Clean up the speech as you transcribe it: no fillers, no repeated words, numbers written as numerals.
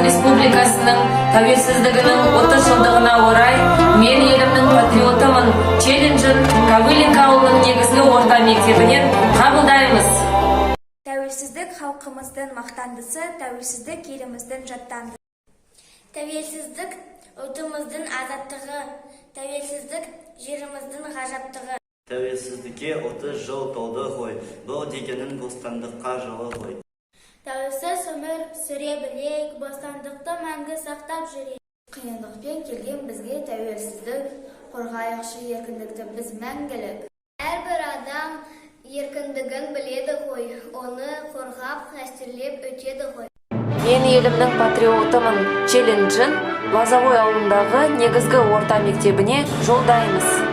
Қазақстан Республикасының тәуелсіздігінің 30 жылдығына орай мен елімнің патриотымын челленджін Ковыленко ауылының негізгі орта мектебінен қабылдаймыз. Тәуелсіздік халқымыздың мақтандысы, тәуелсіздік еліміздің жаттандысы. Тәуелсіздік ұлтымыздың азаттығы, тәуелсіздік жеріміздің ғажаптығы. Тәуелсіздікке 30 жыл толды ғой, бұл дегенің бостандыққа жылы ғой. Тәуелсіз өмір сүре білейік, бостандықты мәңгі сақтап жүрейік. Қиындықпен келген бізге тәуелсіздік, қорғайықшы еркіндікті біз мәңгілік. Әрбір адам еркіндігін біледі ғой, оны қорғап, қастерлеп өтеді ғой. Мен елімнің патриотымын челленджін Лозовой ауылындағы негізгі орта мектебіне жолдаймыз.